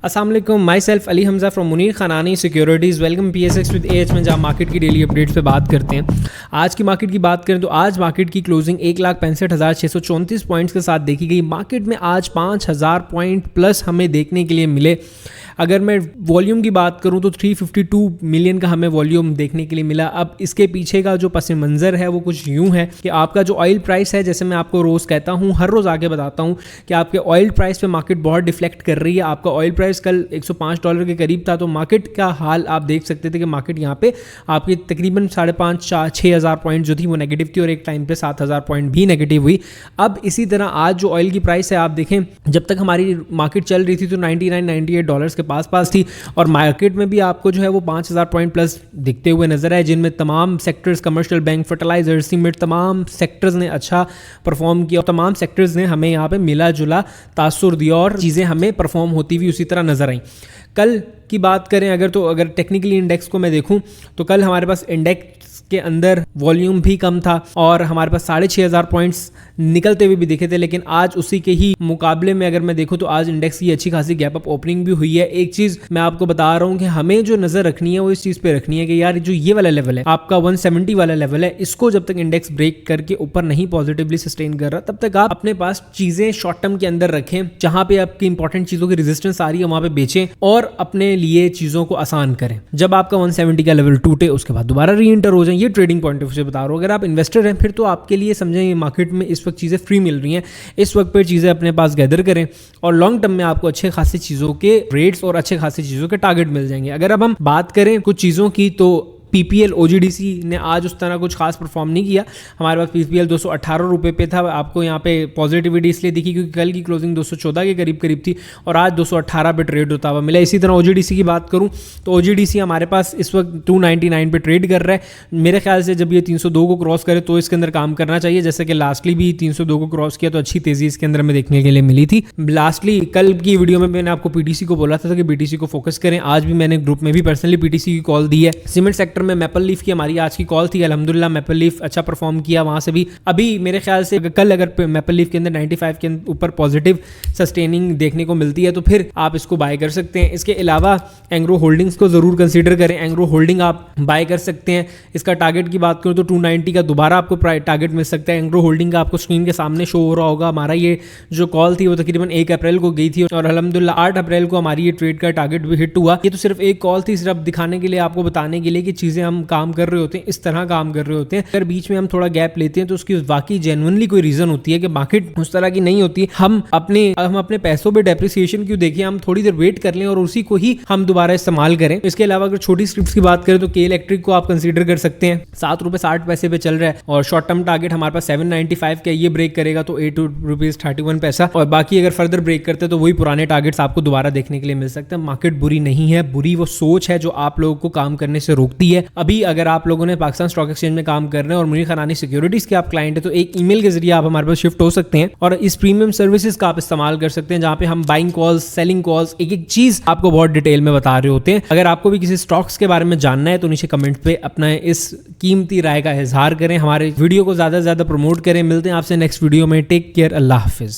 अस्सलाम वालेकुम, myself Ali Hamza from Munir Khanani Securities. Welcome PSX with AH में जहाँ मार्केट की डेली अपडेट्स पे बात करते हैं। आज की मार्केट की बात करें तो आज मार्केट की क्लोजिंग 1,65,634 पॉइंट्स के साथ देखी गई। मार्केट में आज 5,000 पॉइंट प्लस हमें देखने के लिए मिले। अगर मैं वॉल्यूम की बात करूं तो 352 मिलियन का हमें वॉल्यूम देखने के लिए मिला। अब इसके पीछे का जो पस मंज़र है वो कुछ यूं है कि आपका जो ऑयल प्राइस है, जैसे मैं आपको रोज़ कहता हूं, हर रोज़ आके बताता हूं कि आपके ऑयल प्राइस पे मार्केट बहुत डिफ्लेक्ट कर रही है। आपका ऑयल प्राइस कल $105 के करीब था, तो मार्केट का हाल आप देख सकते थे कि मार्केट यहाँ पे आपकी तकरीबन 5,500-6,000 पॉइंट जो थी वो नेगेटिव थी और एक टाइम पे 7,000 पॉइंट भी नेगेटिव हुई। अब इसी तरह आज जो ऑयल की प्राइस है आप देखें, जब तक हमारी मार्केट चल रही थी तो $99-98 के पास थी और मार्केट में भी आपको जो है वो 5,000 पॉइंट प्लस दिखते हुए नजर आए, जिनमें तमाम sectors, commercial bank, fertilizer, cement, तमाम सेक्टर्स ने अच्छा परफॉर्म किया और तमाम सेक्टर्स ने हमें यहाँ पे मिला जुला तासुर दिया और चीज़ें हमें परफॉर्म होती हुई उसी तरह नजर आई। कल की बात करें अगर टेक्निकली इंडेक्स को मैं देखूं तो कल हमारे पास इंडेक्स के अंदर वॉल्यूम भी कम था और हमारे पास 6,500 पॉइंट्स निकलते हुए भी दिखे थे, लेकिन आज उसी के ही मुकाबले में अगर मैं देखूं तो आज इंडेक्स की अच्छी खासी गैप अप ओपनिंग भी हुई है। एक चीज़ मैं आपको बता रहा हूं कि हमें जो नज़र रखनी है वो इस चीज़ पे रखनी है कि यार जो ये वाला लेवल है आपका 170 वाला लेवल है, इसको जब तक इंडेक्स ब्रेक करके ऊपर नहीं पॉजिटिवली सस्टेन कर रहा तब तक आप अपने पास चीज़ें शॉर्ट टर्म के अंदर रखें, जहां पे आपकी इंपॉर्टेंट चीज़ों की रेजिस्टेंस आ रही है वहां पे बेचें और अपने लिए चीज़ों को आसान करें। जब आपका 170 का लेवल टूटे उसके बाद दोबारा री एंटर हो जाए। ये ट्रेडिंग पॉइंट ऑफ व्यू से बता रहा हूँ। अगर आप इन्वेस्टर हैं फिर तो आपके लिए समझें मार्केट में इस वक्त चीज़ें फ्री मिल रही हैं, इस वक्त पर चीज़ें अपने पास गैदर करें और लॉन्ग टर्म में आपको अच्छे खासी चीज़ों के रेट्स और अच्छे खासी चीज़ों के टारगेट मिल जाएंगे। अगर अब हम बात करें कुछ चीज़ों की तो PPL OGDC ने आज उस तरह कुछ खास परफॉर्म नहीं किया। हमारे पास PPL 218 रुपये पे था। आपको यहाँ पे पॉजिटिविटी इसलिए दिखी क्योंकि कल की क्लोजिंग 214 के करीब थी और आज 218 पे ट्रेड होता हुआ मिला। इसी तरह OGDC की बात करूँ तो OGDC हमारे पास इस वक्त 299 पे ट्रेड कर रहा है। मेरे ख्याल से जब ये 302 को क्रॉस करे तो इसके अंदर काम करना चाहिए, जैसे कि लास्टली भी 302 को क्रॉस किया तो अच्छी तेज़ी इसके अंदर में देखने के लिए मिली थी। लास्टली कल की वीडियो में मैंने आपको PTC को बोला था कि BTC को फोकस करें। आज भी मैंने ग्रुप में भी पर्सनली PTC की कॉल दी है। सीमेंट सेक्टर में मैपल लीफ की हमारी आज की कॉल थी। अल्हम्दुलिल्लाह मैपल लीफ अच्छा परफॉर्म किया वहां से भी। अभी मेरे ख्याल से कल अगर मैपल लीफ के अंदर 95 के ऊपर पॉजिटिव सस्टेनिंग देखने को मिलती है तो फिर आप इसको बाय कर सकते हैं। इसके अलावा एंग्रो होल्डिंग्स को जरूर कंसीडर करें। एंग्रो होल्डिंग आप बाय कर सकते हैं। इसका टारगेट की बात करूं तो 290 का दोबारा आपको टारगेट मिल सकता है। एंग्रो होल्डिंग का आपको स्क्रीन के सामने शो हो रहा होगा। हमारा ये जो कॉल थी वो तकरीबन 1 अप्रैल को गई थी और अल्हम्दुलिल्लाह 8 अप्रैल को हमारी ये ट्रेड का टारगेट भी हिट हुआ। ये तो सिर्फ एक कॉल थी, सिर्फ दिखाने के लिए, आपको बताने के लिए कि चीजें हम काम कर रहे होते हैं, इस तरह काम कर रहे होते हैं। अगर बीच में हम थोड़ा गैप लेते हैं तो उसकी वाकई जेन्युइनली कोई रीजन होती है कि मार्केट उस तरह की नहीं होती। हम अपने पैसों पे डेप्रिसिएशन क्यों देखें, हम थोड़ी देर वेट कर लें और उसी को ही हम दोबारा इस्तेमाल करें। इसके अलावा अगर छोटी स्क्रिप्ट्स की बात करें तो के इलेक्ट्रिक को आप कंसीडर कर सकते हैं। ₹7.60 पे चल रहा है और शॉर्ट टर्म टारगेट हमारे पास 795 का, ये ब्रेक करेगा तो ₹8.31 और बाकी अगर फर्दर ब्रेक करते तो वही पुराने टारगेट्स आपको दोबारा देखने के लिए मिल सकते हैं। मार्केट बुरी नहीं है, बुरी वो सोच है जो आप लोगों को काम करने से रोकती है। अभी अगर आप लोगों ने पाकिस्तान स्टॉक एक्सचेंज में काम कर रहे हैं और मुनीर खानानी सिक्योरिटीज के आप क्लाइंट है तो एक ईमेल के जरिए आप हमारे पास शिफ्ट हो सकते हैं और इस प्रीमियम सर्विसेज का आप इस्तेमाल कर सकते हैं, जहां पे हम बाइंग कॉल्स, सेलिंग कॉल्स, एक चीज आपको बहुत डिटेल में बता रहे होते हैं। अगर आपको भी किसी स्टॉक्स के बारे में जानना है तो नीचे कमेंट पे अपना इस कीमती राय का इजहार करें। हमारे वीडियो को ज्यादा से ज्यादा प्रमोट करें। मिलते हैं आपसे नेक्स्ट वीडियो में। टेक केयर, अल्लाह हाफिज।